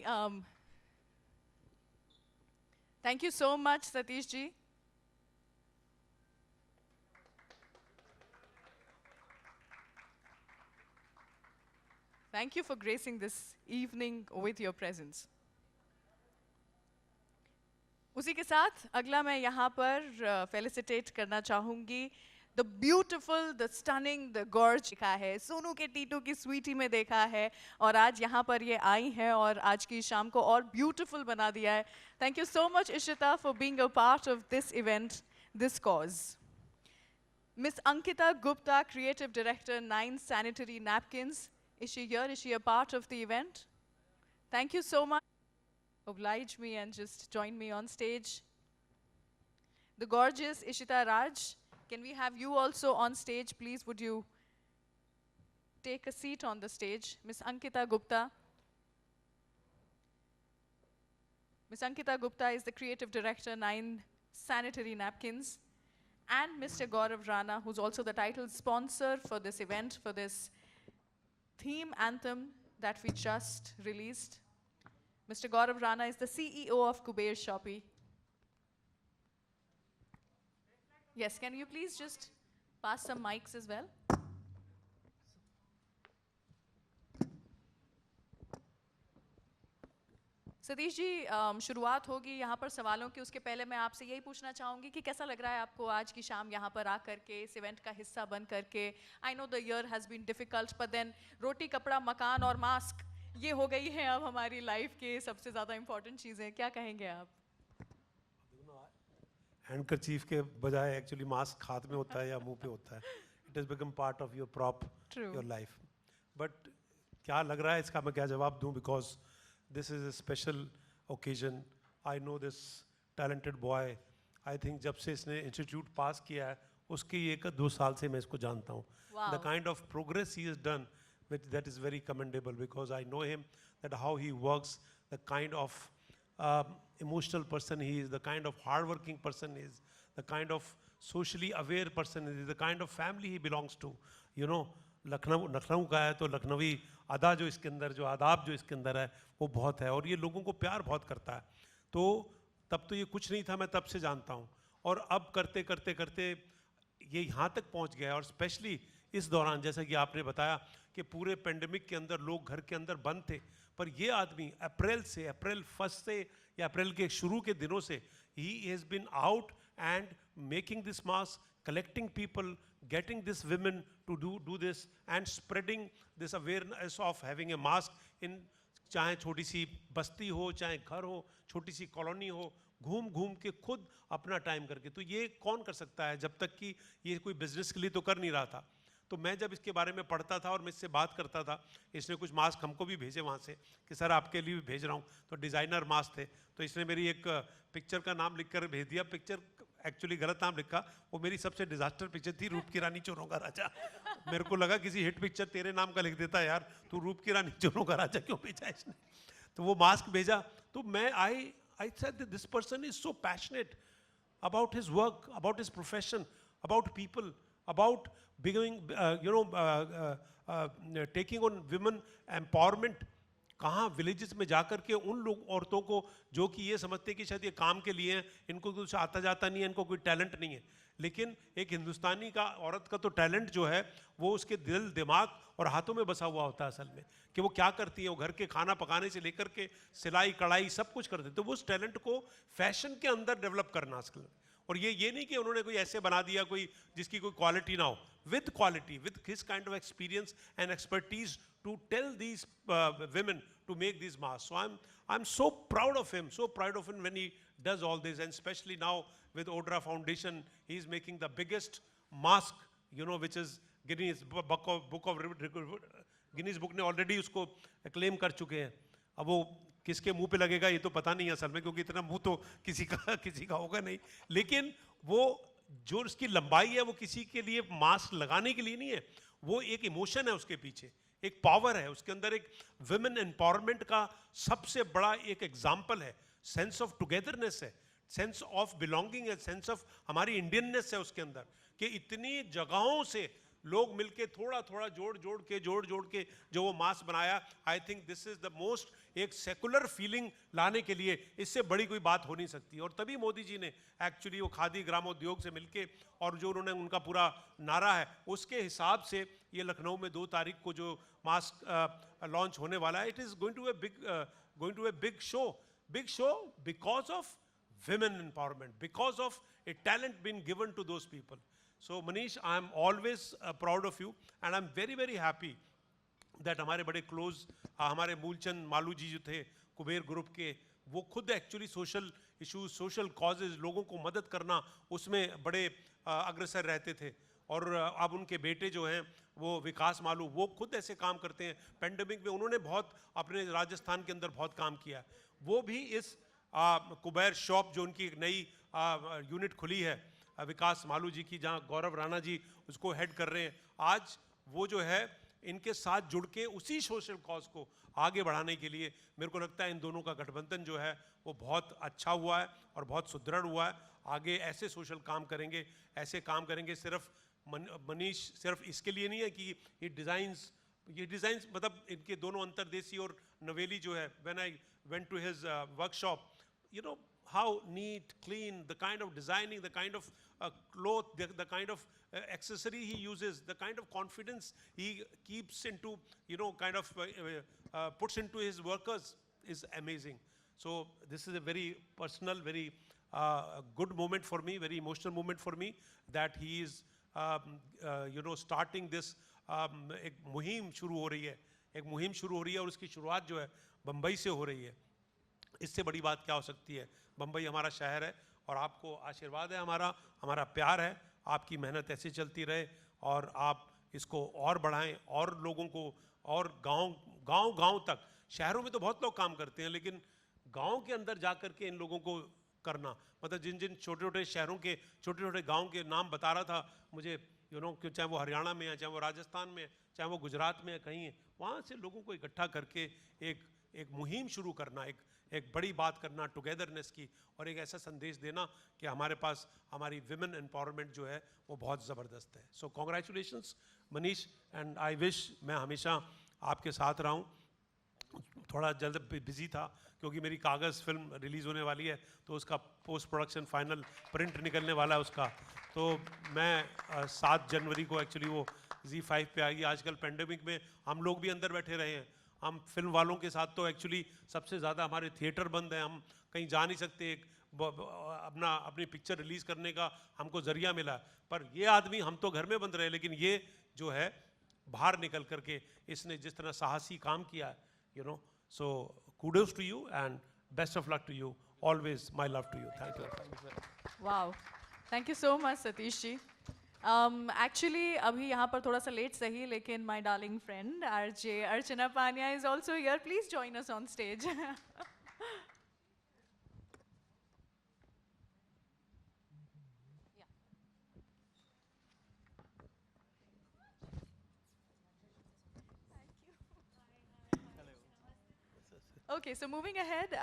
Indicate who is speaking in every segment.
Speaker 1: Um, Thank you so much, Satish ji. Thank you for gracing this evening with your presence. उसी के साथ अगला मैं यहाँ पर फेलिसिटेट करना चाहूँगी the beautiful the stunning the gorge देखा है सोनू के टीटू की स्वीटी में देखा है और आज यहाँ पर ये आई हैं और आज की शाम को और ब्यूटिफुल बना दिया है thank you so much Ishita for being a part of this event this cause Miss Ankita Gupta, Creative Director, 9 Sanitary Napkins. Is she here? Is she a part of the event? Thank you so much. Oblige me and just join me on stage. The gorgeous Ishita Raj. Can we have you also on stage, please? Would you take a seat on the stage? Miss Ankita Gupta. Miss Ankita Gupta is the Creative Director, 9 Sanitary Napkins. And Mr. Gaurav Rana, who's also the title sponsor for this event, for this theme anthem that we just released. Mr. Gaurav Rana is the CEO of Kuber Shopee. Yes, can you please just pass some mics as well? Satish ji शुरुआत होगी यहाँ पर सवालों की उसके पहले मैं आपसे यही पूछना चाहूँगी कि कैसा लग रहा है आपको आज की शाम यहाँ पर आकर के इस इवेंट का हिस्सा बन करके I know the year has been difficult but then रोटी कपड़ा मकान और मास्क ये हो गई है अब हमारी लाइफ के सबसे ज़्यादा इम्पोर्टेंट चीज़ें क्या कहेंगे आप
Speaker 2: हैंडकरचीफ के बजाय एक्चुअली मास्क हाथ में होता है या मुंह पे होता है it is become part of your prop your life but क्या लग रहा है इसका मैं क्या जवाब दूं because this is a special occasion I know this talented boy I think जब से इसने इंस्टीट्यूट पास किया है उसके 1-2 साल से मैं इसको जानता हूँ the kind of progress he is done which that is very commendable because I know him that how he works the kind of emotional person he is, the kind of hard-working person he is, the kind of socially aware person he is, the kind of family he belongs to. You know, Lucknow का है तो लखनवी अदा जो इसके अंदर जो आदाब जो इसके अंदर है वो बहुत है और ये लोगों को प्यार बहुत करता है तो तब तो ये कुछ नहीं था मैं तब से जानता हूँ और अब करते करते करते ये यहाँ तक पहुँच गया और स्पेशली इस दौरान जैसा कि आपने बताया कि पूरे पेंडेमिक के अंदर लोग घर के अंदर बंद थे पर ये आदमी अप्रैल 1 से या अप्रैल के शुरू के दिनों से ही has been out and making this mask collecting people, getting this women to do this and spreading this awareness of having a mask in चाहे छोटी सी बस्ती हो चाहे घर हो छोटी सी कॉलोनी हो घूम घूम के खुद अपना टाइम करके तो ये कौन कर सकता है जब तक कि ये कोई बिजनेस के लिए तो कर नहीं रहा था तो मैं जब इसके बारे में पढ़ता था और मैं इससे बात करता था इसने कुछ मास्क हमको भी भेजे वहाँ से कि सर आपके लिए भी भेज रहा हूँ तो डिज़ाइनर मास्क थे तो इसने मेरी एक पिक्चर का नाम लिख कर भेज दिया पिक्चर एक्चुअली गलत नाम लिखा वो मेरी सबसे डिजास्टर पिक्चर थी रूप की रानी चोरों का राजा मेरे को लगा किसी हिट पिक्चर तेरे नाम का लिख देता यार तू रूप की रानी चोरों का राजा क्यों भेजा इसने तो वो मास्क भेजा तो मैं I said this person is so passionate about his work about his profession about people about becoming, taking on women empowerment कहाँ विलेजेस में जाकर के उन लोग औरतों को जो कि ये समझते हैं कि शायद ये काम के लिए हैं इनको कुछ आता जाता नहीं है इनको कोई टैलेंट नहीं है लेकिन एक हिंदुस्तानी का औरत का तो टैलेंट जो है वो उसके दिल दिमाग और हाथों में बसा हुआ होता है असल में कि वो क्या करती है वो घर के खाना पकाने से लेकर के सिलाई कढ़ाई सब कुछ करते तो वो उस टैलेंट को फैशन के अंदर डेवलप करना असल में और ये नहीं कि उन्होंने कोई ऐसे बना दिया कोई जिसकी कोई क्वालिटी ना हो with quality with his kind of experience and expertise to tell these women to make these masks. So I'm so proud of him when he does all this, and especially now with Odra Foundation, he's making the biggest mask, which is Guinness Book of Guinness Book ने already उसको claim कर चुके हैं. अब वो किसके मुंह पे लगेगा ये तो पता नहीं है असल में क्योंकि इतना मुंह तो किसी का होगा नहीं लेकिन वो जो उसकी लंबाई है वो किसी के लिए मास्क लगाने के लिए नहीं है वो एक इमोशन है उसके पीछे एक पावर है उसके अंदर एक विमेन एम्पावरमेंट का सबसे बड़ा एक एग्जाम्पल है सेंस ऑफ टुगेदरनेस है सेंस ऑफ बिलोंगिंग है सेंस ऑफ हमारी इंडियननेस है उसके अंदर कि इतनी जगहों से लोग मिलके थोड़ा थोड़ा जोड़ के जो वो मास्क बनाया, I think this is the most, एक सेकुलर फीलिंग लाने के लिए इससे बड़ी कोई बात हो नहीं सकती। और तभी मोदी जी ने एक्चुअली वो खादी ग्रामोद्योग से मिलके, और जो उन्होंने उनका पूरा नारा है उसके हिसाब से ये लखनऊ में 2 तारीख को जो मास्क लॉन्च होने वाला है, it is going to a big show because of women empowerment, because of a talent being given to those people. So Manish, I am always proud of you, and I'm very very happy that हमारे बड़े close हमारे मूलचंद मालू जी जो थे Kuber group के, वो खुद actually social issues, social causes, लोगों को मदद करना उसमें बड़े अग्रसर रहते थे। और अब उनके बेटे जो हैं वो विकास मालू, वो खुद ऐसे काम करते हैं। पेंडेमिक में उन्होंने बहुत अपने राजस्थान के अंदर बहुत काम किया। वो भी इस कुबेर शॉप जो उनकी एक नई यूनिट खुली है विकास मालू जी की, जहाँ गौरव राणा जी उसको हेड कर रहे हैं, आज वो जो है इनके साथ जुड़ के उसी सोशल कॉज को आगे बढ़ाने के लिए, मेरे को लगता है इन दोनों का गठबंधन जो है वो बहुत अच्छा हुआ है और बहुत सुदृढ़ हुआ है। आगे ऐसे सोशल काम करेंगे, ऐसे काम करेंगे। सिर्फ मनीष सिर्फ इसके लिए नहीं है कि ये डिज़ाइंस मतलब इनके दोनों अंतरदेशी और नवेली जो है, when I went to his workshop, you know how neat, clean, the kind of designing, the kind of cloth, the kind of accessory he uses, the kind of confidence he keeps into, kind of puts into his workers is amazing. So this is a very personal, very good moment for me, very emotional moment for me, that he is starting this एक मुहिम शुरू हो रही है और उसकी शुरुआत जो है बम्बई से हो रही है। इससे बड़ी बात क्या हो सकती है। बम्बई हमारा शहर है और आपको आशीर्वाद है, हमारा प्यार है। आपकी मेहनत ऐसे चलती रहे और आप इसको और बढ़ाएं, और लोगों को, और गांव तक। शहरों में तो बहुत लोग काम करते हैं, लेकिन गांव के अंदर जा कर के इन लोगों को करना, मतलब जिन छोटे छोटे शहरों के छोटे छोटे गाँव के नाम बता रहा था मुझे, कि चाहे वो हरियाणा में है, चाहे वो राजस्थान में है, चाहे वो गुजरात में है, कहीं है, वहाँ से लोगों को इकट्ठा करके एक मुहिम शुरू करना, एक बड़ी बात करना टुगेदरनेस की, और एक ऐसा संदेश देना कि हमारे पास हमारी विमेन एम्पावरमेंट जो है वो बहुत ज़बरदस्त है। सो congratulations Manish, and I wish मैं हमेशा आपके साथ रहा हूँ। थोड़ा जल्द बिजी था क्योंकि मेरी कागज़ फिल्म रिलीज़ होने वाली है, तो उसका पोस्ट प्रोडक्शन फाइनल प्रिंट निकलने वाला है उसका। तो मैं 7 जनवरी को एक्चुअली वो Z5 पे आएगी। आजकल पेंडेमिक में हम लोग भी अंदर बैठे रहे हैं, हम फिल्म वालों के साथ तो एक्चुअली सबसे ज़्यादा हमारे थिएटर बंद हैं, हम कहीं जा नहीं सकते। अपनी पिक्चर रिलीज़ करने का हमको ज़रिया मिला, पर ये आदमी, हम तो घर में बंद रहे, लेकिन ये जो है बाहर निकल करके इसने जिस तरह साहसी काम किया है, सो kudos to you and best of luck to you. Always my love to you. Thank you.
Speaker 1: Wow. Thank you so much, Satish ji. Actually, अभी यहाँ पर थोड़ा सा लेट सही, लेकिन my darling friend RJ Archana Pania is also here. Please join us on stage. Okay, so moving ahead,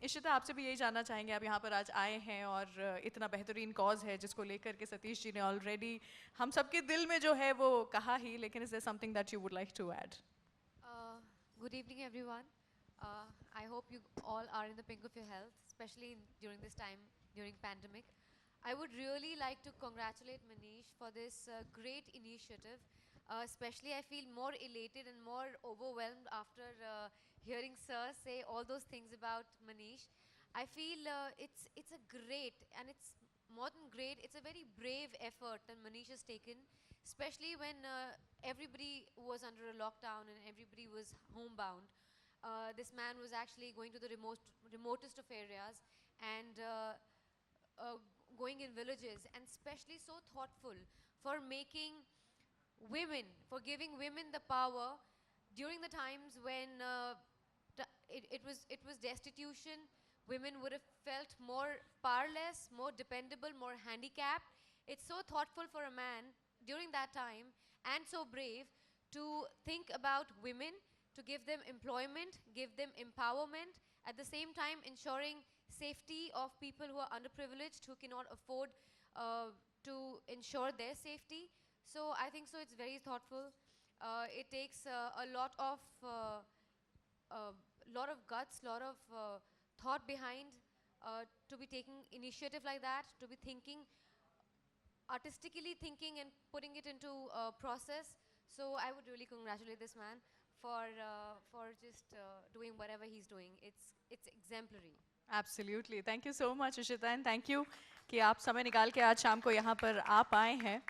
Speaker 1: Ishita आपसे भी यही जानना चाहेंगे, आप यहाँ पर आज आए हैं और इतना बेहतरीन कॉज है जिसको लेकर के सतीश जी ने ऑलरेडी हम सबके दिल में जो है वो कहा ही, लेकिन is there something that you would like to add?
Speaker 3: Good evening, everyone. I hope you all are in the pink of your health, especially during this time, during pandemic. I would really like to congratulate Manish for this great initiative. Especially, I feel more elated and more overwhelmed after hearing Sir say all those things about Manish. I feel it's a great, and it's more than great, it's a very brave effort that Manish has taken, especially when everybody was under a lockdown and everybody was homebound. This man was actually going to the remotest of areas and going in villages, and especially so thoughtful for making women, for giving women the power during the times when it was destitution. Women would have felt more powerless, more dependable, more handicapped. It's so thoughtful for a man during that time, and so brave, to think about women, to give them employment, give them empowerment, at the same time ensuring safety of people who are underprivileged, who cannot afford to ensure their safety. So I think so it's very thoughtful. It takes a lot of guts, lot of thought behind to be taking initiative like that, to be thinking artistically thinking and putting it into a process. So I would really congratulate this man for just doing whatever he's doing. It's exemplary.
Speaker 1: Absolutely. Thank you so much, Ishita, and thank you कि आप समय निकाल के आज शाम को यहाँ पर आप आए हैं.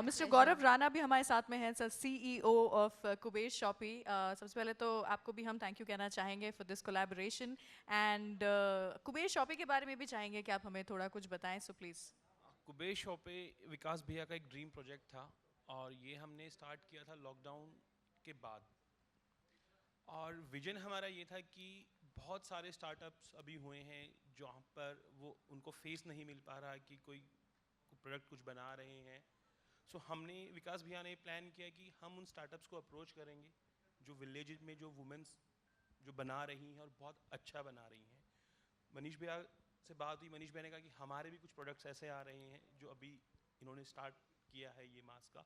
Speaker 1: मिस्टर गौरव राणा भी हमारे साथ में हैं, sir CEO of Kuber Shoppy. सबसे पहले तो आपको भी हम थैंक यू कहना चाहेंगे for this collaboration, and Kuber Shoppy के बारे में भी चाहेंगे कि आप हमें थोड़ा कुछ बताएं, सो प्लीज़.
Speaker 4: कुबेर शॉपे विकास भैया का एक ड्रीम प्रोजेक्ट था और ये हमने स्टार्ट किया था लॉकडाउन के बाद. और विजन हमारा ये था कि बहुत सारे स्टार्टअप्स अभी हुए हैं जहाँ पर वो उनको फेस नहीं मिल पा रहा कि कोई प्रोडक्ट कुछ बना रहे हैं. सो हमने विकास भैया ने प्लान किया कि हम उन स्टार्टअप्स को अप्रोच करेंगे जो विलेज में जो वुमेन्स जो बना रही हैं और बहुत अच्छा बना रही हैं. मनीष भैया से बात हुई, मनीष भैया ने कहा कि हमारे भी कुछ प्रोडक्ट्स ऐसे आ रहे हैं जो अभी इन्होंने स्टार्ट किया है ये मास्क का.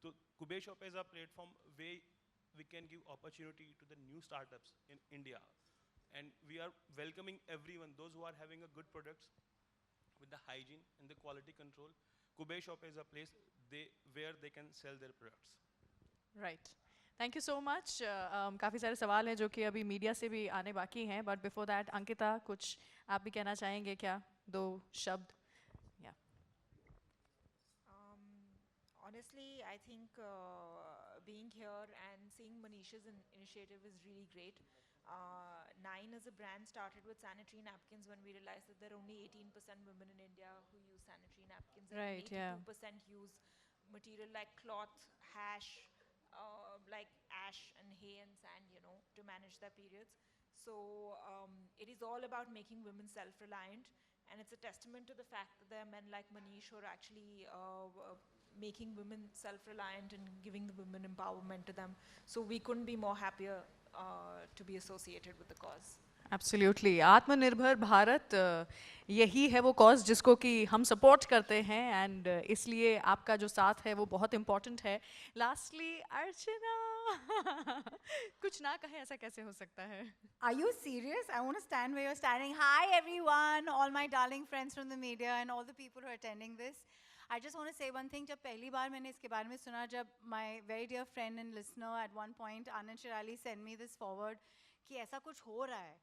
Speaker 4: तो Kuber shop is a platform way we can give opportunity to the new startups in India, and we are welcoming everyone, those who are having a good products with the hygiene and the quality control. Kuber Shop is a place where they can sell their products.
Speaker 1: Right, thank you so much. काफ़ी सारे सवाल हैं जो कि अभी media से भी आने बाकी हैं, बट बिफोर दैट अंकिता, कुछ आप भी कहना चाहेंगे क्या, दो शब्द? या
Speaker 5: Honestly, I think being here and seeing Manish's initiative is really great. Nine as a brand started with sanitary napkins when we realized that there are only 18% women in India who use sanitary napkins.
Speaker 1: Right,
Speaker 5: and
Speaker 1: yeah.
Speaker 5: 82% use material like cloth, hash, like ash and hay and sand, you know, to manage their periods. So it is all about making women self-reliant, and it's a testament to the fact that there are men like Manish who are actually making women self-reliant and giving the women empowerment to them. So we couldn't be more happier to be associated with the cause.
Speaker 1: Absolutely. आत्मनिर्भर भारत, यही है वो cause जिसको कि हम support करते हैं, and इसलिए आपका जो साथ है वो बहुत इम्पोर्टेंट है. लास्टली अर्चना, कुछ ना कहे ऐसा कैसे हो सकता है?
Speaker 6: Are you serious? I want to stand where you're standing. Hi everyone, all my darling friends from the media and all the people who are attending this. I just want to say one thing. जब पहली बार मैंने इसके बारे में सुना, जब my very dear friend and listener at one point, Anand Shirali, sent me this forward कि ऐसा कुछ हो रहा है.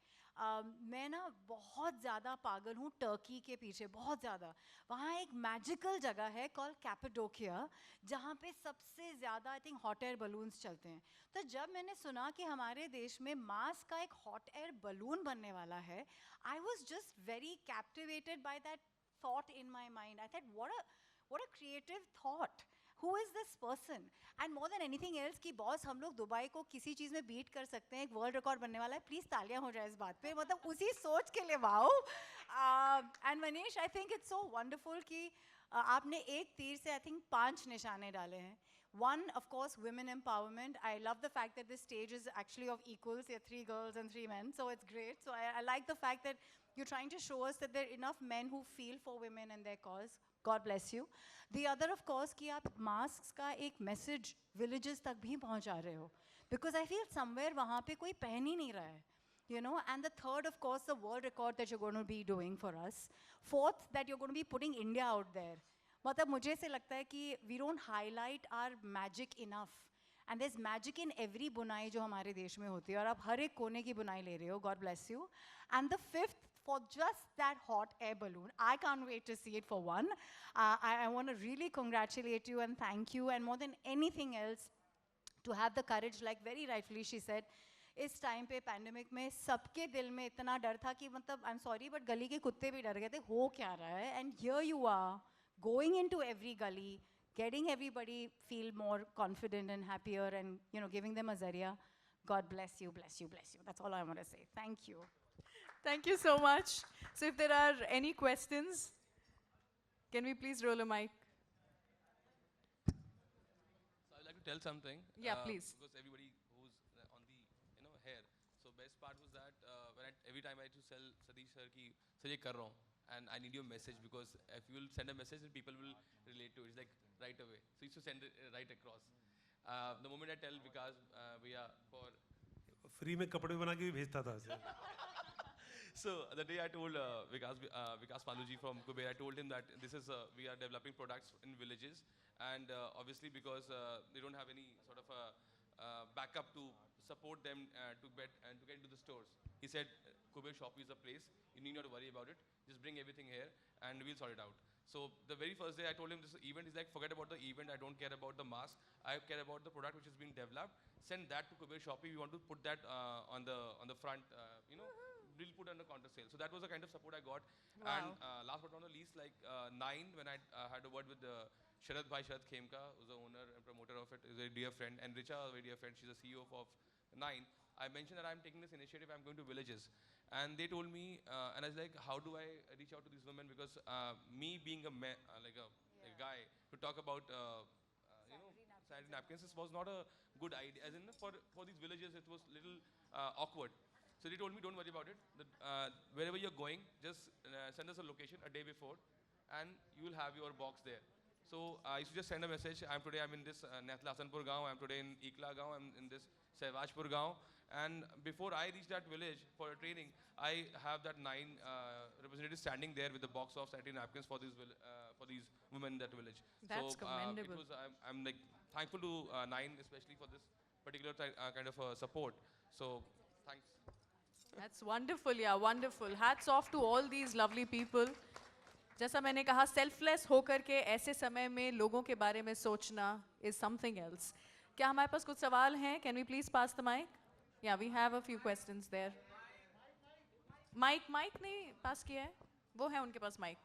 Speaker 6: मैं ना बहुत ज़्यादा पागल हूँ टर्की के पीछे, बहुत ज़्यादा. वहाँ एक मैजिकल जगह है कॉल कैपेडोकिया, जहाँ पे सबसे ज़्यादा I think hot air balloons चलते हैं. तो जब मैंने सुना कि हमारे देश में मार्स का एक हॉट एयर बलून बनने वाला है, I was just very captivated by that thought in my mind. I thought what a creative thought. Who is this person? And more than anything else कि बॉस हम लोग Dubai को किसी चीज़ में beat कर सकते हैं, एक वर्ल्ड रिकॉर्ड बनने वाला है. प्लीज़ तालियां हो जाए इस बात पे, मतलब उसी सोच के लिए wow. And Manish, I think it's so wonderful कि आपने एक तीर से आई थिंक 5 निशाने डाले हैं. One, of course, women empowerment. I love the fact that this stage is actually of equals. There are 3 girls and 3 men, so it's great. So I like the fact that you're trying to show us that there are enough men who feel for women and their cause. God bless you. The other, of course, कि आप masks का एक message villages तक भी पहुंचा रहे हो. Because I feel somewhere वहाँ पे कोई पहन ही नहीं रहा है. You know, and the third, of course, the world record that you're going to be doing for us. Fourth, that you're going to be putting India out there. मतलब मुझे से लगता है कि we don't highlight our magic enough. And there's magic in every बुनाई जो हमारे देश में होती है, और आप हर एक कोने की बुनाई ले रहे हो. God bless you. And the fifth, for just that hot air balloon, I can't wait to see it for one. I want to really congratulate you and thank you, and more than anything else, to have the courage, like very rightfully she said, इस time पे pandemic में सबके दिल में इतना डर था कि मतलब आई एम सॉरी बट गली के कुत्ते भी डर गए थे, हो क्या रहा है. And here you are going into every gully, getting everybody feel more confident and happier, and you know, giving them a zaria. God bless you, bless you, bless you. That's all I want to say. Thank you.
Speaker 1: Thank you so much. So if there are any questions, can we please roll a mic?
Speaker 7: So I'd like to tell something.
Speaker 1: Yeah, please.
Speaker 7: Because everybody who's on the here. So best part was that every time I used to tell Satish sir कि sir ये कर रहा हूँ, and I need your message because if you will send a message, then people will relate to it. It's like right away. So you should send it right across. The moment I tell Vikas, we are for
Speaker 2: free में कपड़े बना के भी भेजता था ऐसे.
Speaker 7: So the day I told Vikas Paluji from Kuber, I told him that this is we are developing products in villages, and obviously because they don't have any sort of backup to support them to get into the stores. He said, Kuber Shopee is a place. You need not to worry about it. Just bring everything here, and we'll sort it out. So the very first day I told him this event, he's like, forget about the event. I don't care about the mask. I care about the product which is being developed. Send that to Kuber Shopee. We want to put that on the front. We'll put on the counter sale. So that was the kind of support I got.
Speaker 1: Wow.
Speaker 7: And last but not the least, like Nine, when I had a word with Sharad Khemka, who's the owner and promoter of it, is a dear friend, and Richa, a very dear friend, she's the CEO of Nine. I mentioned that I'm taking this initiative, I'm going to villages. And they told me, and I was like, how do I reach out to these women? Because me being a guy, to talk about sanitary napkins, this was not a good idea. As in, for these villages, it was little awkward. So they told me, don't worry about it. Wherever you're going, just send us a location a day before, and you will have your box there. So I used to just send a message. I'm in this Nathla Hasanpur Gaon. I'm today in Ikla Gaon. I'm in this Sehwajpur Gaon. And before I reach that village for a training, I have that Nine representatives standing there with the box of sanitary napkins for these women in that village.
Speaker 1: That's
Speaker 7: so
Speaker 1: commendable.
Speaker 7: I'm like thankful to Nine, especially for this particular kind of support. So thanks.
Speaker 1: That's wonderful, yeah, wonderful. Hats off to all these lovely people. जैसा मैंने कहा, selfless होकर के ऐसे समय में लोगों के बारे में सोचना is something else. क्या हमारे पास कुछ सवाल हैं? Can we please pass the mic? Yeah, we have a few questions there. Mic नहीं pass किया है? वो है उनके पास mic.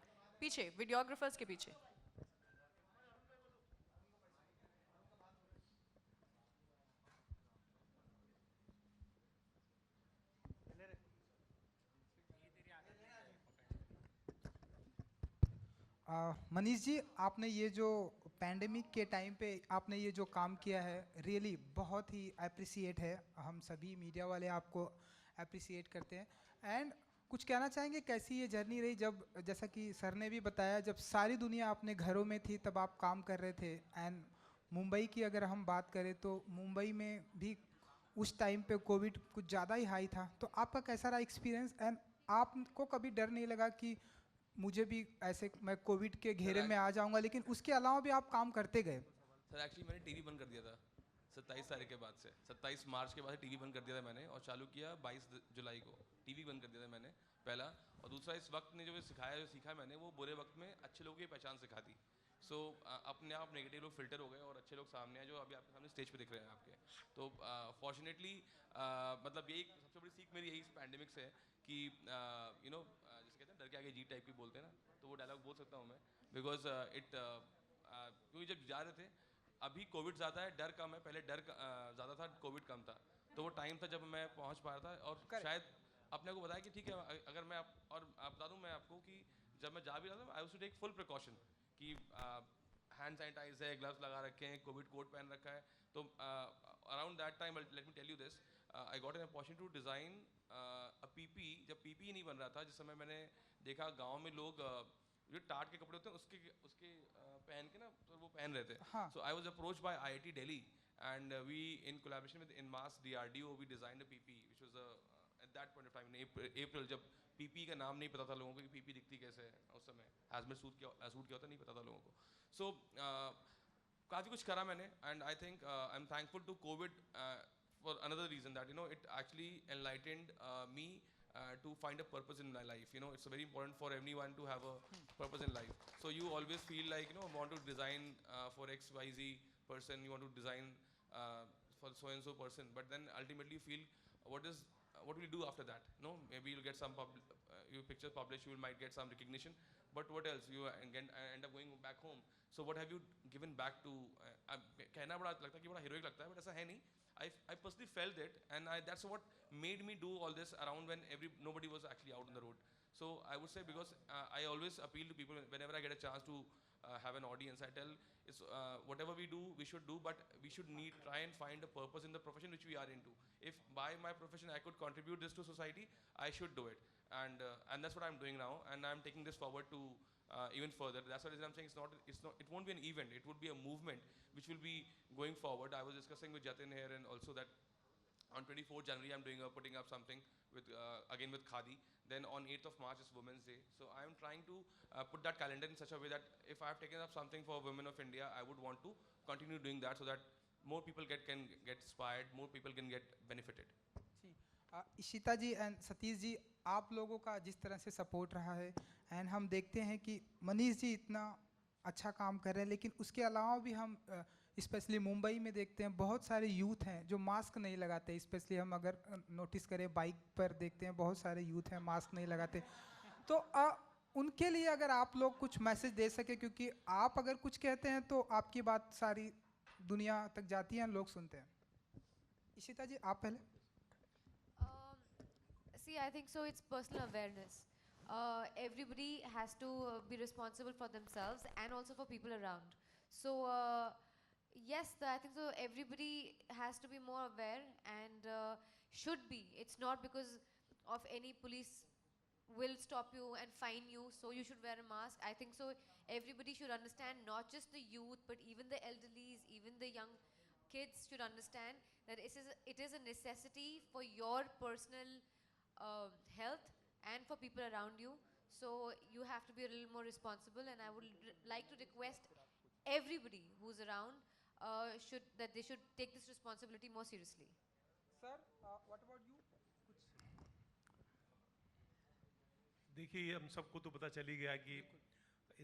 Speaker 1: पीछे, videographers के पीछे.
Speaker 8: मनीष जी, आपने ये जो पैंडेमिक के टाइम पे आपने ये जो काम किया है, रियली बहुत ही अप्रिसिएट है. हम सभी मीडिया वाले आपको अप्रिसिएट करते हैं. एंड कुछ कहना चाहेंगे, कैसी ये जर्नी रही, जब जैसा कि सर ने भी बताया, जब सारी दुनिया अपने घरों में थी तब आप काम कर रहे थे. एंड मुंबई की अगर हम बात करें तो मुंबई में भी उस टाइम पे कोविड कुछ ज़्यादा ही हाई था. तो आपका कैसा रहा एक्सपीरियंस, एंड आपको कभी डर नहीं लगा कि मुझे भी ऐसे मैं कोविड के घेरे में आ जाऊंगा, लेकिन उसके अलावा भी आप काम करते गए?
Speaker 7: सर एक्चुअली मैंने टीवी बंद कर दिया था 27 तारीख के बाद से. 27 मार्च के बाद टीवी बंद कर दिया था मैंने, और चालू किया 22 जुलाई को. टीवी बंद कर दिया था मैंने पहला. और दूसरा, इस वक्त ने जो सीखा मैंने, वो बुरे वक्त में अच्छे लोगों की पहचान सिखाती. सो अपने आप नेगेटिव लोग फिल्टर हो गए और अच्छे लोग सामने हैं, जो अभी आपके सामने स्टेज पे दिख रहे हैं आपके. तो फॉर्चुनेटली मतलब यही सबसे बड़ी सीख मेरी यही इस पैंडेमिक से है कि जिसे कहते हैं डर के आगे जीत टाइप की बोलते हैं ना, तो वो डायलॉग बोल सकता हूँ मैं. बिकॉज क्योंकि जब जा रहे थे, अभी कोविड ज़्यादा है, डर कम है. पहले डर ज़्यादा था, कोविड कम था. तो वो टाइम था जब मैं पहुँच पा रहा था, और शायद अपने को बताया कि ठीक है, अगर मैं और बता दूँ मैं आपको कि जब मैं जा भी रहा था, I was to take full precaution कि हैंड सैनिटाइज है, ग्लव्स लगा रखे हैं, कोविड कोट पहन रखा है. तो around that time, let me tell you this, I got an opportunity to design a PP. जब पीपी नहीं बन रहा था, जिस समय मैंने देखा गांव में लोग जो टाट के कपड़े होते हैं उसके पहन के ना, तो वो पहन रहे थे. So I was approached by IIT Delhi, and we in collaboration with INMAS DRDO we designed a PP which was at that point of time in April, जब पीपी का नाम नहीं पता था लोगों को कि पीपी दिखती कैसे है. उस समय हैजमेट सूट क्या होता नहीं पता था लोगों को. सो काफ़ी कुछ करा मैंने, and I think I am thankful to covid for another reason, that it actually enlightened me to find a purpose in my life. It's very important for everyone to have a purpose in life. So you always feel like want to design for XYZ person, you want to design for so and so person, but then ultimately you feel what will you do after that? Maybe you'll get some your pictures published, you might get some recognition, but what else? You end up going back home. So what have you given back to? कहना बड़ा लगता है कि बड़ा heroic लगता है, but ऐसा है नहीं. I personally felt it, and that's what made me do all this around when nobody was actually out on the road. So I would say, because I always appeal to people whenever I get a chance to have an audience, I tell it's whatever we do, we should do, but we should try and find a purpose in the profession which we are into. If by my profession I could contribute this to society, I should do it. and that's what I'm doing now, and I'm taking this forward to even further. That's what I'm saying. It won't be an event. It would be a movement which will be going forward. I was discussing with Jatin here, and also that on 24th January I'm putting up something with again with Khadi. Then on 8th of March is Women's Day. So I am trying to put that calendar in such a way that if I have taken up something for women of India, I would want to continue doing that so that more people can get inspired, more people can get benefited.
Speaker 8: Ji Ishita ji and Satish ji, आप लोगों का जिस तरह से support रहा है and हम देखते हैं कि मनीष जी इतना अच्छा काम कर रहे हैं, लेकिन उसके अलावा भी हम स्पेशली मुंबई में देखते हैं बहुत सारे यूथ हैं जो मास्क नहीं लगाते। स्पेशली हम अगर नोटिस करें बाइक पर देखते हैं बहुत सारे यूथ हैं मास्क नहीं लगाते। तो उनके लिए अगर आप लोग कुछ मैसेज दे सके, क्योंकि आप अगर कुछ कहते हैं तो आपकी बात सारी दुनिया तक जाती है, लोग सुनते हैं। इशिता जी आप पहले।
Speaker 3: See, I think so it's personal awareness. Everybody has to be responsible for themselves and also for people around. So yes, I think so everybody has to be more aware and should be. It's not because of any police will stop you and fine you, so you should wear a mask. I think so everybody should understand, not just the youth but even the elderlies, even the young kids should understand that it is a necessity for your personal health and for people around you. So you have to be a little more responsible, and I would like to request everybody who's around they should take this responsibility more seriously.
Speaker 8: Sir, what about you?
Speaker 2: देखिए हम सबको तो पता चल ही गया कि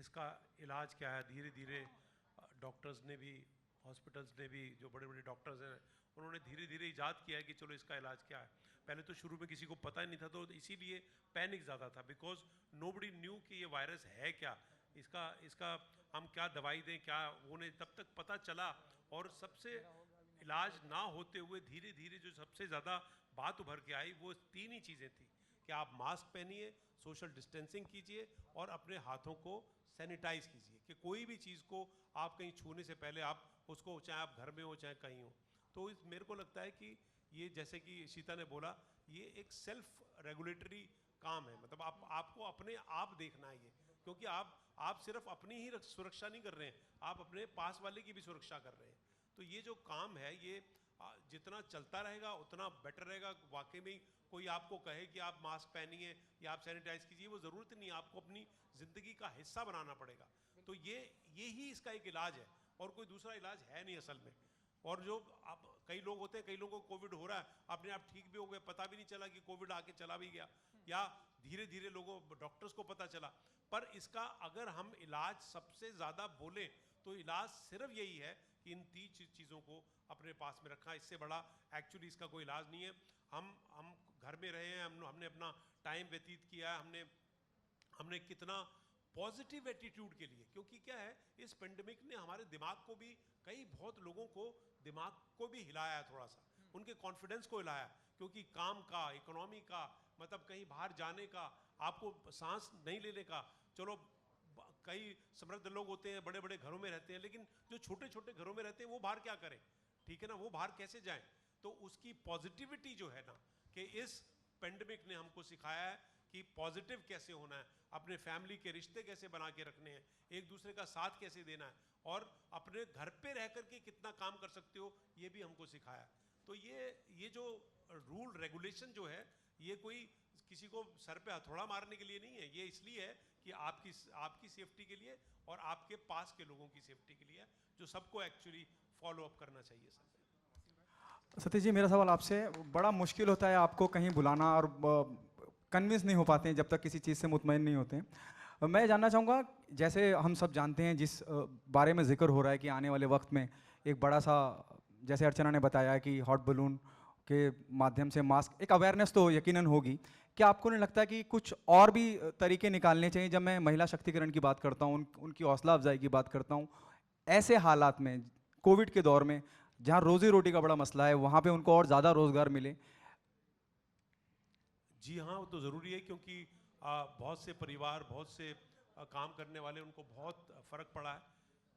Speaker 2: इसका इलाज क्या है। धीरे धीरे डॉक्टर्स ने भी, हॉस्पिटल्स ने भी, जो बड़े बड़े डॉक्टर्स हैं उन्होंने धीरे धीरे इजाद किया है कि चलो इसका इलाज क्या है। पहले तो शुरू में किसी को पता ही नहीं था, तो इसीलिए पैनिक ज़्यादा था, बिकॉज नोबडी न्यू कि ये वायरस है क्या, इसका हम क्या दवाई दें, क्या वो नहीं, तब तक पता चला। और सबसे इलाज ना होते हुए धीरे धीरे जो सबसे ज़्यादा बात उभर के आई वो तीन ही चीज़ें थी कि आप मास्क पहनिए, सोशल डिस्टेंसिंग कीजिए और अपने हाथों को सैनिटाइज कीजिए, कि कोई भी चीज़ को आप कहीं छूने से पहले आप उसको, चाहे आप घर में हो चाहे कहीं हो। तो मेरे को लगता है कि ये जैसे कि शीता ने बोला, ये एक सेल्फ रेगुलेटरी काम है। मतलब आपको अपने आप देखना है ये, क्योंकि आप सिर्फ अपनी ही सुरक्षा नहीं कर रहे हैं, आप अपने पास वाले की भी सुरक्षा कर रहे हैं। तो ये जो काम है ये जितना चलता रहेगा उतना बेटर रहेगा। वाकई में कोई आपको कहे कि आप मास्क पहनिए या आप सैनिटाइज कीजिए, वो ज़रूरत नहीं, आपको अपनी ज़िंदगी का हिस्सा बनाना पड़ेगा। तो ये ही इसका एक इलाज है और कोई दूसरा इलाज है नहीं असल में। और जो आप कई लोग होते हैं, कई लोगों को कोविड हो रहा है, अपने आप ठीक भी हो गए, पता भी नहीं चला कि कोविड आके चला भी गया, या धीरे धीरे लोगों डॉक्टर्स को पता चला। पर इसका अगर हम इलाज सबसे ज़्यादा बोलें तो इलाज सिर्फ यही है कि इन तीन चीज़ों को अपने पास में रखा। इससे बड़ा एक्चुअली इसका कोई इलाज नहीं है। हम घर में रहे हैं, हमने अपना टाइम व्यतीत किया है, हमने कितना पॉजिटिव एटीट्यूड के लिए, क्योंकि क्या है इस पेंडेमिक ने हमारे दिमाग को भी, कई बहुत लोगों को दिमाग को भी हिलाया, थोड़ा सा उनके कॉन्फिडेंस को हिलाया, क्योंकि काम का, इकोनॉमी का, मतलब कहीं बाहर जाने का, आपको सांस नहीं लेने का। चलो कई समृद्ध लोग होते हैं, बड़े बड़े घरों में रहते हैं, लेकिन जो छोटे छोटे घरों में रहते हैं वो बाहर क्या करें, ठीक है ना, वो बाहर कैसे जाएं। तो उसकी पॉजिटिविटी जो है ना, कि इस पेंडेमिक ने हमको सिखाया है कि पॉजिटिव कैसे होना है, अपने फैमिली के रिश्ते कैसे बना के रखने हैं, एक दूसरे का साथ कैसे देना है, और अपने घर पे रह करके कितना काम कर सकते हो, ये भी हमको सिखाया। तो ये जो रूल रेगुलेशन जो है, ये कोई किसी को सर पे हथौड़ा मारने के लिए नहीं है, ये इसलिए है कि आपकी सेफ्टी के लिए और आपके पास के लोगों की सेफ्टी के लिए, जो सबको एक्चुअली फॉलो अप करना चाहिए।
Speaker 9: सतीश जी, मेरा सवाल आपसे, बड़ा मुश्किल होता है आपको कहीं बुलाना और कन्विंस नहीं हो पाते हैं जब तक किसी चीज़ से मुतमईन नहीं होते हैं। मैं जानना चाहूँगा, जैसे हम सब जानते हैं जिस बारे में जिक्र हो रहा है कि आने वाले वक्त में एक बड़ा सा, जैसे अर्चना ने बताया कि हॉट बलून के माध्यम से मास्क, एक अवेयरनेस तो यकीनन होगी। क्या आपको नहीं लगता कि कुछ और भी तरीके निकालने चाहिए? जब मैं महिला शक्तिकरण की बात करता हूँ, उनकी हौसला अफजाई की बात करता हूँ, ऐसे हालात में, कोविड के दौर में जहाँ रोजी रोटी का बड़ा मसला है, वहाँ पे उनको और ज़्यादा रोज़गार मिले।
Speaker 2: जी हाँ, वो तो ज़रूरी है, क्योंकि बहुत से परिवार, बहुत से काम करने वाले, उनको बहुत फ़र्क पड़ा है।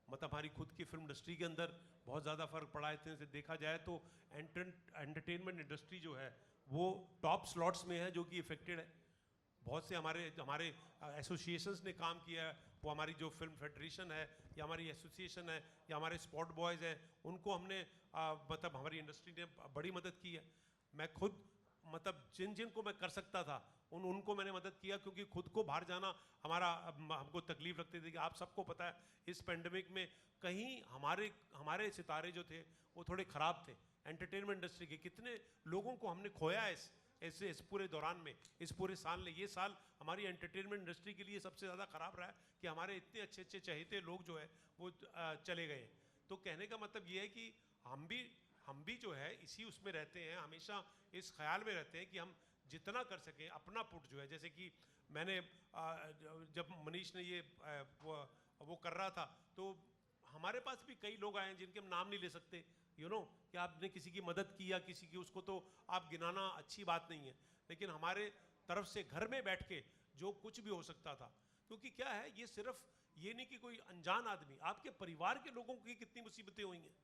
Speaker 2: मतलब हमारी खुद की फिल्म इंडस्ट्री के अंदर बहुत ज़्यादा फ़र्क पड़ा है। इतने से देखा जाए तो एंटरटेनमेंट इंडस्ट्री जो है वो टॉप स्लॉट्स में है जो कि इफेक्टेड है। बहुत से हमारे हमारे एसोसिएशंस ने काम किया है, वो हमारी जो फिल्म फेडरेशन है या हमारी एसोसिएशन है या हमारे स्पोर्ट बॉयज़ हैं, उनको हमने मतलब हमारी इंडस्ट्री ने बड़ी मदद की है। मैं खुद मतलब जिन जिन को मैं कर सकता था उनको मैंने मदद किया, क्योंकि खुद को बाहर जाना हमको तकलीफ लगती थी। कि आप सबको पता है इस पेंडेमिक में कहीं हमारे सितारे जो थे वो थोड़े ख़राब थे। एंटरटेनमेंट इंडस्ट्री के कितने लोगों को हमने खोया है इस पूरे दौरान में, इस पूरे साल में। ये साल हमारी एंटरटेनमेंट इंडस्ट्री के लिए सबसे ज़्यादा ख़राब रहा है कि हमारे इतने अच्छे अच्छे चहेते लोग जो है वो चले गए। तो कहने का मतलब ये है कि हम भी जो है इसी उसमें रहते हैं, हमेशा इस ख्याल में रहते हैं कि हम जितना कर सकें अपना पुट जो है। जैसे कि मैंने जब मनीष ने ये वो कर रहा था तो हमारे पास भी कई लोग आए हैं जिनके हम नाम नहीं ले सकते, कि आपने किसी की मदद की या किसी की, उसको तो आप गिनाना अच्छी बात नहीं है, लेकिन हमारे तरफ से घर में बैठ के जो कुछ भी हो सकता था। क्योंकि क्या है, ये सिर्फ ये नहीं कि कोई अनजान आदमी, आपके परिवार के लोगों की कितनी मुसीबतें हुई हैं।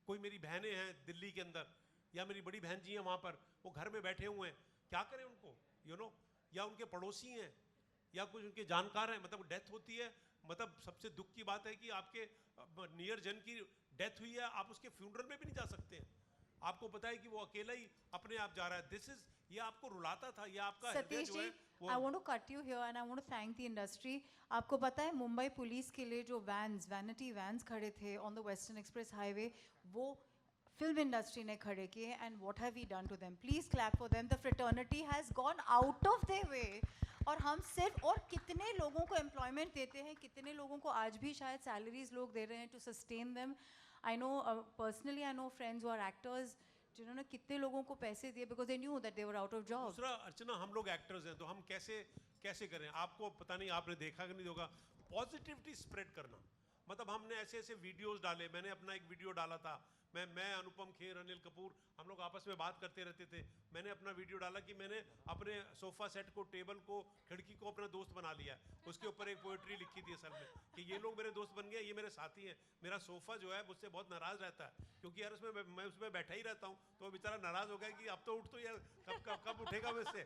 Speaker 2: कोई मेरी बहनें हैं दिल्ली के अंदर, या मेरी बड़ी बहन जी हैं वहाँ पर, वो घर में बैठे हुए हैं, क्या करें उनको, या उनके पड़ोसी हैं या कुछ उनके जानकार हैं, मतलब डेथ होती है। मतलब सबसे दुख की बात है कि आपके नियर जन की डेथ हुई है, आप उसके फ्यूनरल में भी नहीं जा सकते हैं। आपको पता है कि वो अकेला ही अपने आप जा रहा है। ये आपको रुलाता था, ये आपका
Speaker 6: Satish ji, I want to cut you here and I want to thank the industry. आपको पता है मुंबई पुलिस के लिए जो वैनिटी वैन्स खड़े थे on the Western Express Highway, वो फिल्म इंडस्ट्री ने खड़े किए, and what have we done to them? Please clap for them. The fraternity has gone out of their way. और हम सिर्फ, और कितने लोगों को एम्प्लॉयमेंट देते हैं, कितने लोगों को आज भी शायद सैलरीज लोग दे रहे हैं to sustain them. I know personally, I know friends who are actors जिन्होंने कितने लोगों को पैसे दिए because they knew that they were out of job.
Speaker 2: दूसरा अर्चना, हम लोग एक्टर्स हैं तो हम कैसे करें? आपको पता नहीं, आपने देखा कि नहीं होगा, पॉजिटिविटी स्प्रेड करना। मतलब हमने ऐसे ऐसे वीडियोस डाले, मैंने अपना एक वीडियो डाला था, मैं अनुपम खेर, अनिल कपूर, हम लोग आपस में बात करते रहते थे। मैंने अपना वीडियो डाला कि मैंने अपने सोफा सेट को, टेबल को, खिड़की को अपना दोस्त बना लिया। उसके ऊपर एक पोएट्री लिखी थी असल में कि ये लोग मेरे दोस्त बन गए, ये मेरे साथी हैं। मेरा सोफा जो है मुझसे बहुत नाराज रहता है, क्योंकि यार मैं उसमें बैठा ही रहता हूँ, तो वो बेचारा नाराज हो गया कि अब तो उठ, तो यार कब उठेगा मुझसे।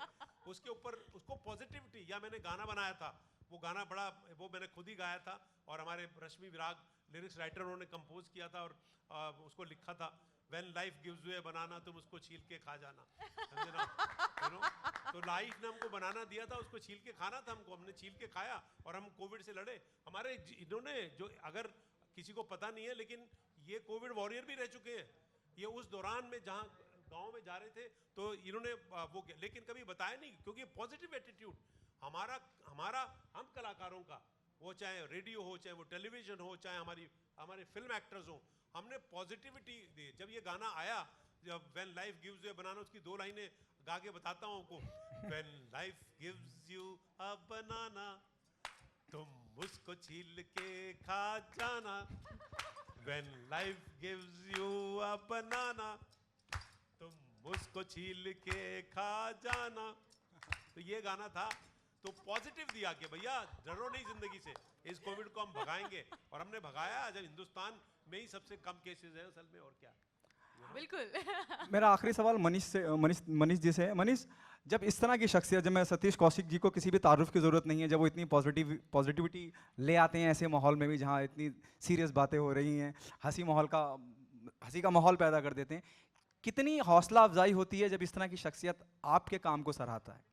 Speaker 2: उसके ऊपर उसको पॉजिटिविटी, या मैंने गाना बनाया था, वो गाना वो मैंने खुद ही गाया था, और हमारे रश्मि विराग लिरिक्स राइटर उन्होंने कंपोज किया था, और उसको लिखा था, when life gives U A बनाना तुम उसको छील के खा जाना। तो लाइफ ने हमको बनाना दिया था, उसको छील के खाना था हमको, हमने छील के खाया और हम कोविड से लड़े। हमारे इन्होंने जो, अगर किसी को पता नहीं है, लेकिन ये कोविड वॉरियर भी रह चुके हैं। ये उस दौरान में जहाँ गाँव में जा रहे थे तो इन्होंने वो किया, लेकिन कभी बताया नहीं, क्योंकि पॉजिटिव एटीट्यूड हमारा हम कलाकारों का, वो चाहे रेडियो हो, चाहे वो टेलीविजन हो, चाहे हमारे फिल्म एक्टर्स हो, हमने पॉजिटिविटी दी। जब ये गाना आया, जब when life gives you a banana, उसकी 2 लाइनें गा के बताता हूँ आपको। When life gives you a banana तुम उसको छील के खा जाना। When life gives you a banana तुम उसको छील के खा जाना। तो ये गाना था, तो पॉजिटिव दिया कि भैया डरो नहीं जिंदगी से, इस कोविड को हम भगाएंगे, और हमने भगाया। जब हिंदुस्तान में ही सबसे कम केसेस हैं असल में, और क्या।
Speaker 1: बिल्कुल।
Speaker 9: मेरा आखिरी सवाल मनीष जी से है। मनीष, जब इस तरह की शख्सियत, जब मैं सतीश कौशिक जी को किसी भी तारुफ की ज़रूरत नहीं है, जब वो इतनी पॉजिटिविटी ले आते हैं ऐसे माहौल में भी जहाँ इतनी सीरियस बातें हो रही हैं, हंसी का माहौल पैदा कर देते हैं, कितनी हौसला अफजाई होती है जब इस तरह की शख्सियत आपके काम को सराहता है?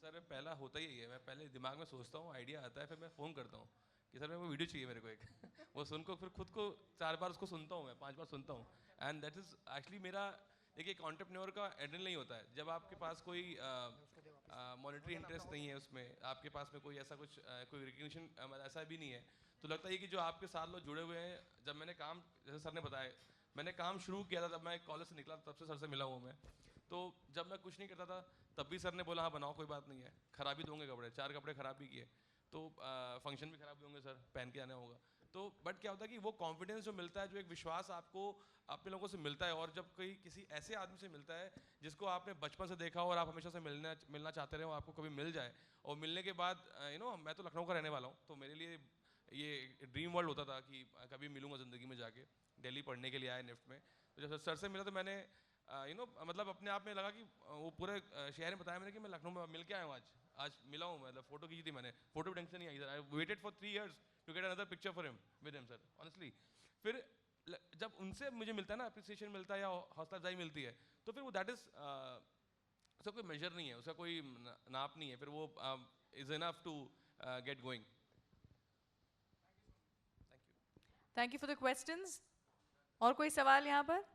Speaker 7: सर पहला होता ही है, मैं पहले दिमाग में सोचता हूँ, आइडिया आता है, फिर मैं फ़ोन करता हूँ कि सर मेरे को वीडियो चाहिए मेरे को एक वो सुन को फिर खुद को 4 बार उसको सुनता हूँ, मैं 5 बार सुनता हूँ। एंड दैट इज़ एक्चुअली मेरा, देखिए एक एंटरप्रेन्योर का एड्रेनलिन नहीं होता है जब आपके पास कोई मॉनेटरी इंटरेस्ट नहीं है उसमें, आपके पास में कोई ऐसा कुछ कोई रिकग्निशन ऐसा भी नहीं है, तो लगता है कि जो आपके साथ लोग जुड़े हुए हैं। जब मैंने काम, जैसे सर ने बताया, मैंने काम शुरू किया था, तब मैं कॉलेज से निकला, तब से सर से मिला हुआ मैं। तो जब मैं कुछ नहीं करता था तब भी सर ने बोला हाँ बनाओ, कोई बात नहीं है, खराब ही दोगे कपड़े, 4 कपड़े खराब भी किए, तो फंक्शन भी खराब होंगे सर, पहन के आना होगा। तो बट क्या होता है कि वो कॉन्फिडेंस जो मिलता है, जो एक विश्वास आपको अपने लोगों से मिलता है, और जब कोई किसी ऐसे आदमी से मिलता है जिसको आपने बचपन से देखा हो और आप हमेशा से मिलना चाहते रहे हो, आपको कभी मिल जाए, और मिलने के बाद मैं तो लखनऊ का रहने वाला हूँ, तो मेरे लिए ये ड्रीम वर्ल्ड होता था कि कभी मिलूंगा ज़िंदगी में जाके। दिल्ली पढ़ने के लिए आया निफ्ट में, तो जब सर से मिला तो मैंने मतलब अपने आप में लगा कि वो पूरे शहर में बताया मैंने कि मैं लखनऊ में मिल के आया हूँ आज मिला हूँ, मतलब फोटो खींची थी मैंने, फोटो भी ढंग से नहीं आई sir, I waited for 3 years to get another picture for him with him sir honestly. फिर जब उनसे मुझे मिलता है ना, अप्रिसिएशन मिलता है या हौसला अफजाई मिलती है, तो फिर वो दैट इज उसका कोई मेजर नहीं है, उसका कोई नाप नहीं है, फिर वो is enough to get going.
Speaker 1: Thank you for the questions. और कोई सवाल यहाँ पर?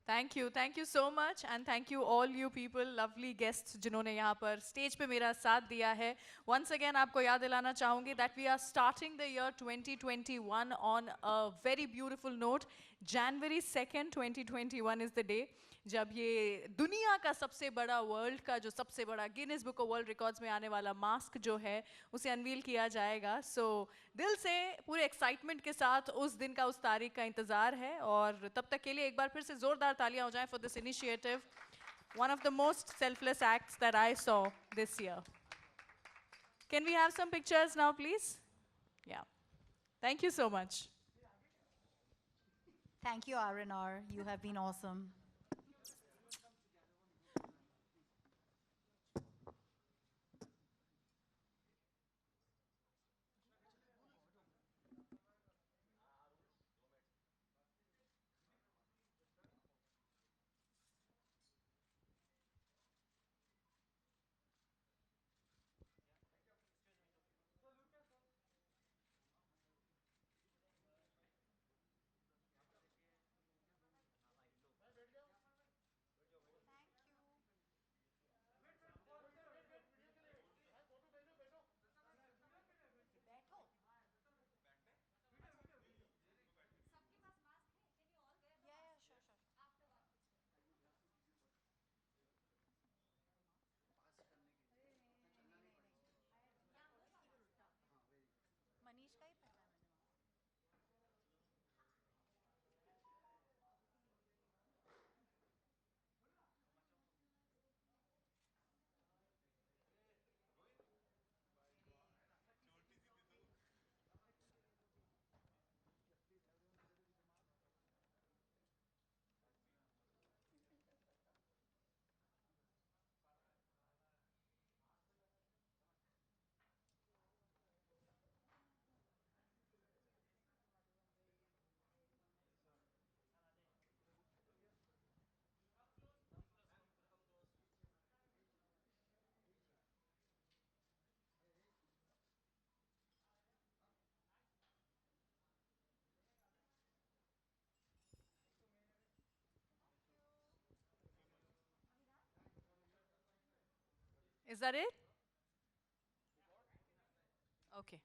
Speaker 1: Thank you so much and thank you all you people, lovely guests जिन्होंने यहाँ पर स्टेज पे मेरा साथ दिया है। वंस अगेन आपको याद दिलाना चाहूँगी that we are starting the year 2021 on a very beautiful note. January 2nd 2021 is the day जब ये दुनिया का सबसे बड़ा, वर्ल्ड का जो सबसे बड़ा Guinness book of world records में आने वाला मास्क जो है उसे अनवील किया जाएगा। सो दिल से पूरे एक्साइटमेंट के साथ उस दिन का, उस तारीख का इंतज़ार है। और तब तक के लिए एक बार फिर से ज़ोरदार तालियां हो जाएं for this initiative, one of the most selfless acts that I saw this year. Can we have some pictures now please? Ya, thank you so much.
Speaker 6: Thank you, R&R. You have been awesome. Manish का ही पहना है मैंने।
Speaker 1: Is that it? Okay.